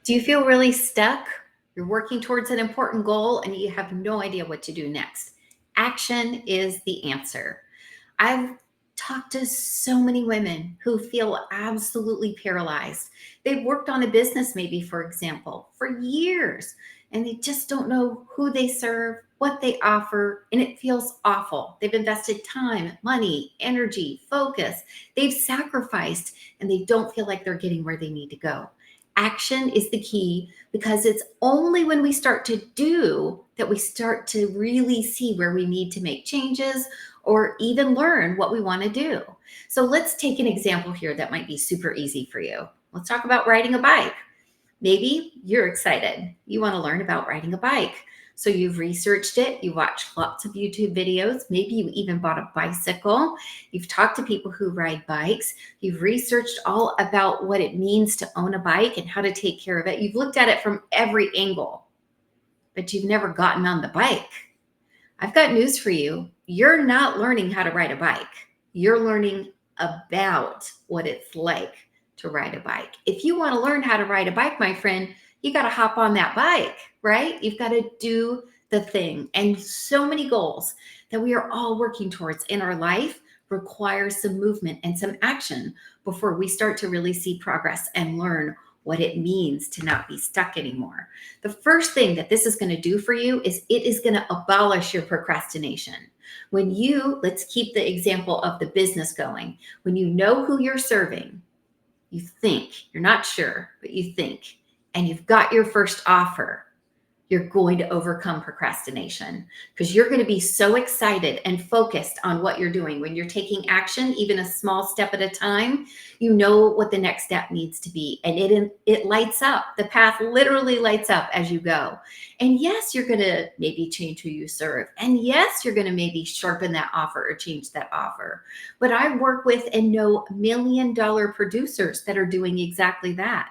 Do you feel really stuck? You're working towards an important goal and you have no idea what to do next. Action is the answer. I've talked to so many women who feel absolutely paralyzed. They've worked on a business, maybe, for example, for years, and they just don't know who they serve, what they offer, and it feels awful. They've invested time, money, energy, focus, they've sacrificed, and they don't feel like they're getting where they need to go. Action is the key because it's only when we start to do that we start to really see where we need to make changes or even learn what we want to do. So let's take an example here that might be super easy for you. Let's talk about riding a bike. Maybe you're excited. You want to learn about riding a bike. So you've researched it, you watched lots of YouTube videos, maybe you even bought a bicycle, you've talked to people who ride bikes, you've researched all about what it means to own a bike and how to take care of it. You've looked at it from every angle, but you've never gotten on the bike. I've got news for you. You're not learning how to ride a bike. You're learning about what it's like to ride a bike. If you want to learn how to ride a bike, my friend, you got to hop on that bike, right? You've got to do the thing. And so many goals that we are all working towards in our life require some movement and some action before we start to really see progress and learn what it means to not be stuck anymore. The first thing that this is going to do for you is it is going to abolish your procrastination. When you, let's keep the example of the business going, when you know who you're serving, you think, you're not sure, but you think, and you've got your first offer, you're going to overcome procrastination because you're going to be so excited and focused on what you're doing. When you're taking action, even a small step at a time, you know what the next step needs to be. And it lights up. The path literally lights up as you go. And yes, you're going to maybe change who you serve. And yes, you're going to maybe sharpen that offer or change that offer. But I work with and know $1 million producers that are doing exactly that.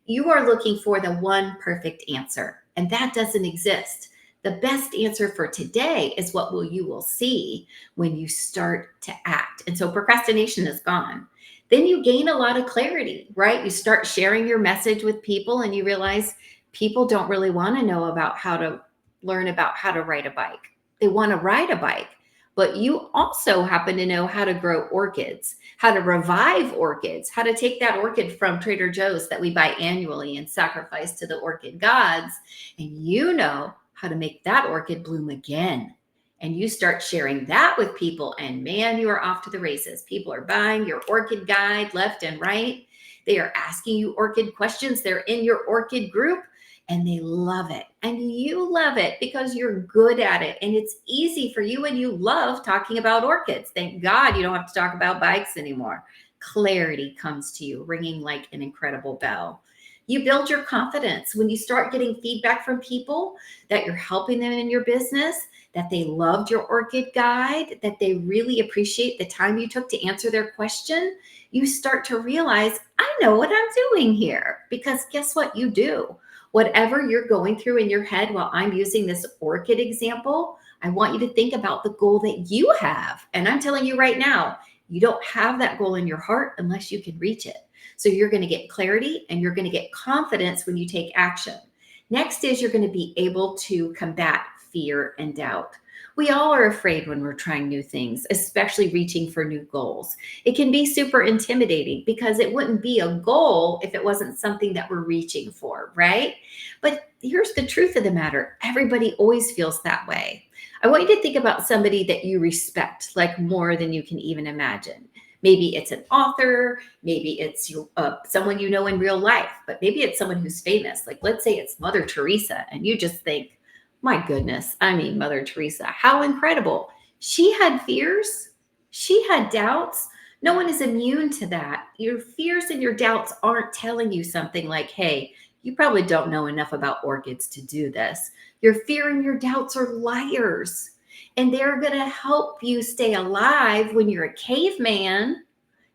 You are looking for the one perfect answer, and that doesn't exist. The best answer for today is what you will see when you start to act. And so procrastination is gone. Then you gain a lot of clarity, right? You start sharing your message with people and you realize people don't really want to know about how to learn about how to ride a bike. They want to ride a bike, but you also happen to know how to grow orchids, how to revive orchids, how to take that orchid from Trader Joe's that we buy annually and sacrifice to the orchid gods. And you know how to make that orchid bloom again. And you start sharing that with people, and man, you are off to the races. People are buying your orchid guide left and right. They are asking you orchid questions. They're in your orchid group and they love it. And you love it because you're good at it. And it's easy for you and you love talking about orchids. Thank God you don't have to talk about bikes anymore. Clarity comes to you, ringing like an incredible bell. You build your confidence when you start getting feedback from people that you're helping them in your business, that they loved your orchid guide, that they really appreciate the time you took to answer their question. You start to realize, I know what I'm doing here, because guess what? You do. Whatever you're going through in your head while I'm using this orchid example, I want you to think about the goal that you have. And I'm telling you right now, you don't have that goal in your heart unless you can reach it. So you're going to get clarity and you're going to get confidence when you take action. Next is you're going to be able to combat fear and doubt. We all are afraid when we're trying new things, especially reaching for new goals. It can be super intimidating because it wouldn't be a goal if it wasn't something that we're reaching for, right? But here's the truth of the matter. Everybody always feels that way. I want you to think about somebody that you respect, like more than you can even imagine. Maybe it's an author, maybe it's someone you know in real life, but maybe it's someone who's famous. Like let's say it's Mother Teresa, and you just think, my goodness, I mean, Mother Teresa, how incredible. She had fears. She had doubts. No one is immune to that. Your fears and your doubts aren't telling you something like, hey, you probably don't know enough about orchids to do this. Your fear and your doubts are liars. And they're going to help you stay alive when you're a caveman.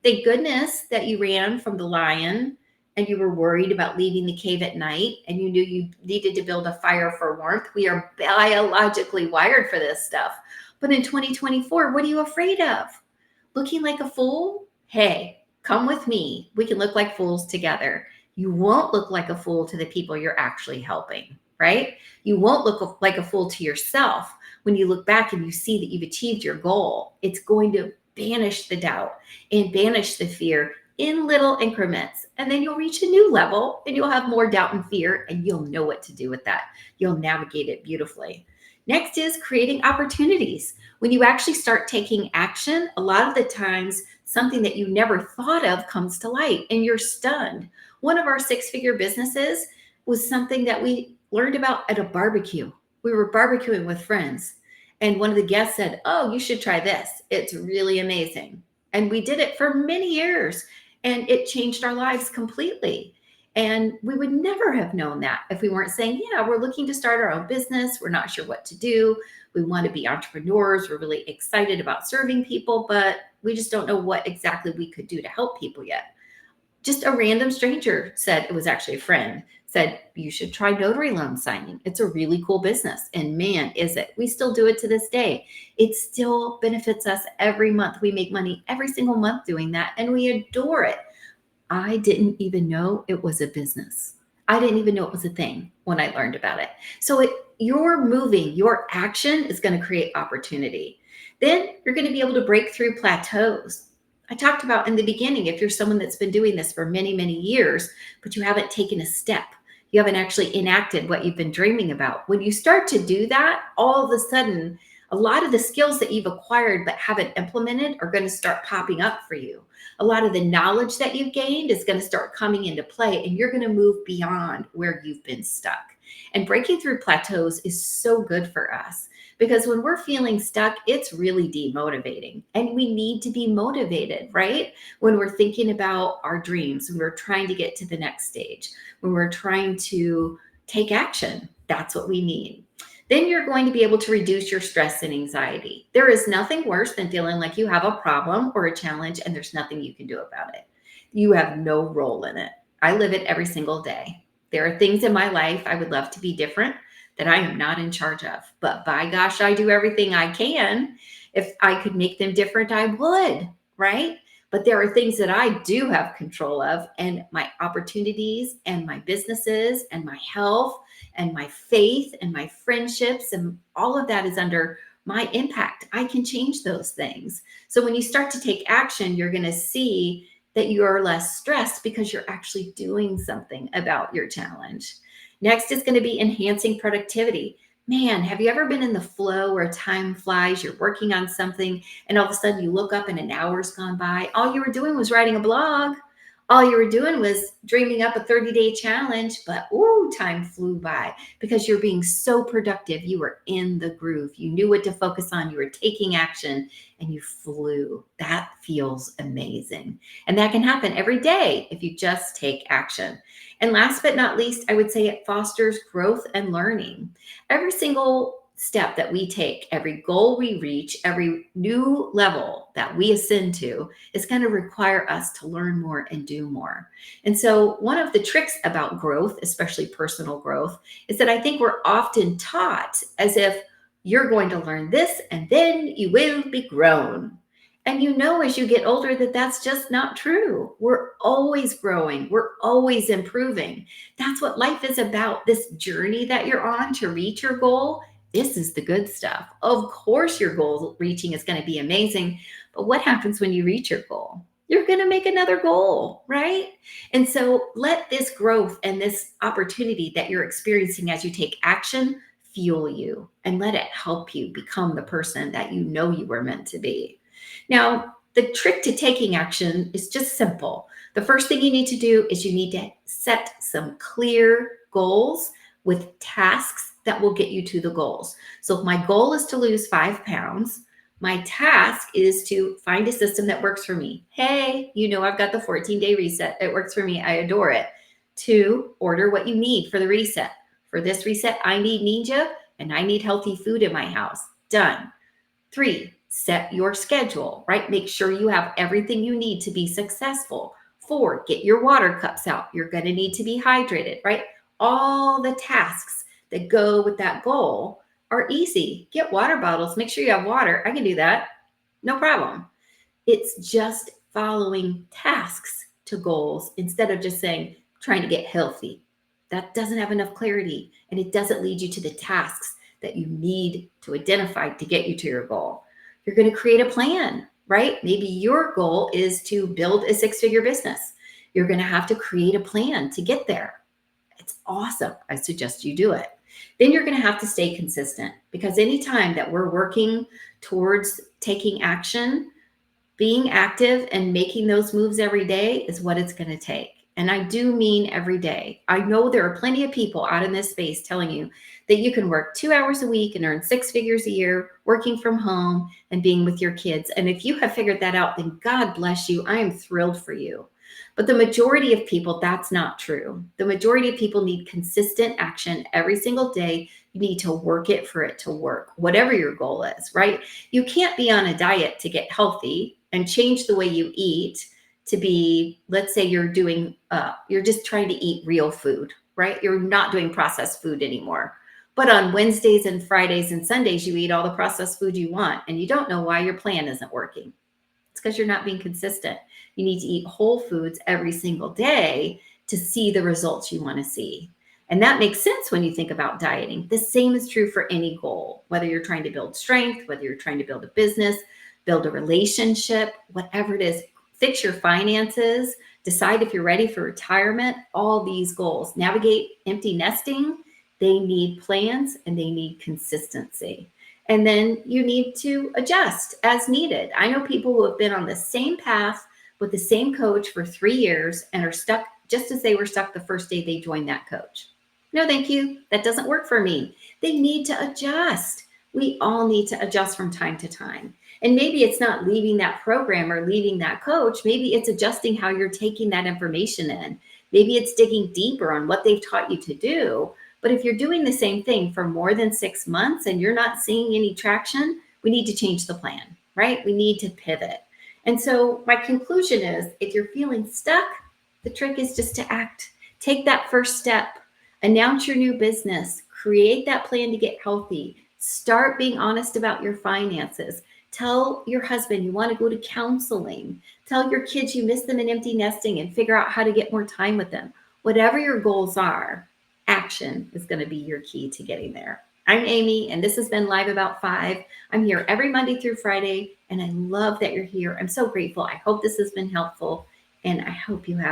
Thank goodness that you ran from the lion and you were worried about leaving the cave at night and you knew you needed to build a fire for warmth. We are biologically wired for this stuff. But in 2024, what are you afraid of? Looking like a fool? Hey, come with me. We can look like fools together. You won't look like a fool to the people you're actually helping, right? You won't look like a fool to yourself when you look back and you see that you've achieved your goal. It's going to banish the doubt and banish the fear in little increments. And then you'll reach a new level and you'll have more doubt and fear, and you'll know what to do with that. You'll navigate it beautifully. Next is creating opportunities. When you actually start taking action, a lot of the times something that you never thought of comes to light and you're stunned. One of our six-figure businesses was something that we learned about at a barbecue. We were barbecuing with friends, and one of the guests said, "Oh, you should try this. It's really amazing." And we did it for many years, and it changed our lives completely. And we would never have known that if we weren't saying, "Yeah, we're looking to start our own business. We're not sure what to do. We want to be entrepreneurs. We're really excited about serving people, but we just don't know what exactly we could do to help people yet." Just a random stranger said, it was actually a friend, said, "You should try notary loan signing. It's a really cool business." And man, is it. We still do it to this day. It still benefits us every month. We make money every single month doing that, and we adore it. I didn't even know it was a business. I didn't even know it was a thing when I learned about it. So your moving, your action is going to create opportunity. Then you're going to be able to break through plateaus. I talked about in the beginning, if you're someone that's been doing this for many, many years, but you haven't taken a step, you haven't actually enacted what you've been dreaming about. When you start to do that, all of a sudden, a lot of the skills that you've acquired but haven't implemented are going to start popping up for you. A lot of the knowledge that you've gained is going to start coming into play, and you're going to move beyond where you've been stuck. And breaking through plateaus is so good for us, because when we're feeling stuck, it's really demotivating, and we need to be motivated, right? When we're thinking about our dreams, when we're trying to get to the next stage, when we're trying to take action, that's what we need. Then you're going to be able to reduce your stress and anxiety. There is nothing worse than feeling like you have a problem or a challenge and there's nothing you can do about it. You have no role in it. I live it every single day. There are things in my life I would love to be different that I am not in charge of, but by gosh, I do everything I can. If I could make them different, I would, right? But there are things that I do have control of, and my opportunities and my businesses and my health and my faith and my friendships, and all of that is under my impact. I can change those things. So when you start to take action, you're going to see that you are less stressed because you're actually doing something about your challenge. Next is going to be enhancing productivity. Man, have you ever been in the flow where time flies? You're working on something and all of a sudden you look up and an hour's gone by. All you were doing was writing a blog. All you were doing was dreaming up a 30-day challenge, but time flew by because you're being so productive. You were in the groove. You knew what to focus on. You were taking action and you flew. That feels amazing. And that can happen every day if you just take action. And last but not least, I would say it fosters growth and learning. Every single step that we take, every goal we reach, every new level that we ascend to is going to require us to learn more and do more. And so one of the tricks about growth, especially personal growth, is that I think we're often taught as if you're going to learn this and then you will be grown. And you know, as you get older, that that's just not true. We're always growing. We're always improving. That's what life is about. This journey that you're on to reach your goal, this is the good stuff. Of course, your goal reaching is going to be amazing. But what happens when you reach your goal? You're going to make another goal, right? And so let this growth and this opportunity that you're experiencing as you take action fuel you, and let it help you become the person that you know you were meant to be. Now, the trick to taking action is just simple. The first thing you need to do is you need to set some clear goals with tasks that will get you to the goals. So if my goal is to lose 5 pounds, my task is to find a system that works for me. Hey, I've got the 14-day reset. It works for me. I adore it. 2, order what you need for the reset. For this reset, I need Ninja and I need healthy food in my house. Done. 3, set your schedule, right? Make sure you have everything you need to be successful. 4, get your water cups out. You're going to need to be hydrated, right? All the tasks that go with that goal are easy. Get water bottles. Make sure you have water. I can do that. No problem. It's just following tasks to goals instead of just saying, trying to get healthy. That doesn't have enough clarity and it doesn't lead you to the tasks that you need to identify to get you to your goal. You're going to create a plan, right? Maybe your goal is to build a six-figure business. You're going to have to create a plan to get there. It's awesome. I suggest you do it. Then you're going to have to stay consistent, because anytime that we're working towards taking action, being active and making those moves every day is what it's going to take. And I do mean every day. I know there are plenty of people out in this space telling you that you can work 2 hours a week and earn six figures a year working from home and being with your kids. And if you have figured that out, then God bless you. I am thrilled for you. But the majority of people, that's not true. The majority of people need consistent action every single day. You need to work it for it to work, whatever your goal is, right? You can't be on a diet to get healthy and change the way you eat to be, let's say you're just trying to eat real food, right? You're not doing processed food anymore. But on Wednesdays and Fridays and Sundays, you eat all the processed food you want and you don't know why your plan isn't working. It's because you're not being consistent. You need to eat whole foods every single day to see the results you want to see. And that makes sense when you think about dieting. The same is true for any goal, whether you're trying to build strength, whether you're trying to build a business, build a relationship, whatever it is, fix your finances, decide if you're ready for retirement, all these goals. Navigate empty nesting, they need plans and they need consistency. And then you need to adjust as needed. I know people who have been on the same path with the same coach for 3 years and are stuck just as they were stuck the first day they joined that coach. No, thank you. That doesn't work for me. They need to adjust. We all need to adjust from time to time. And maybe it's not leaving that program or leaving that coach. Maybe it's adjusting how you're taking that information in. Maybe it's digging deeper on what they've taught you to do. But if you're doing the same thing for more than 6 months and you're not seeing any traction, we need to change the plan, right? We need to pivot. And so my conclusion is, if you're feeling stuck, the trick is just to act. Take that first step. Announce your new business. Create that plan to get healthy. Start being honest about your finances. Tell your husband you want to go to counseling. Tell your kids you miss them in empty nesting and figure out how to get more time with them. Whatever your goals are, action is going to be your key to getting there. I'm Amy, and this has been Live About 5. I'm here every Monday through Friday, and I love that you're here. I'm so grateful. I hope this has been helpful, and I hope you have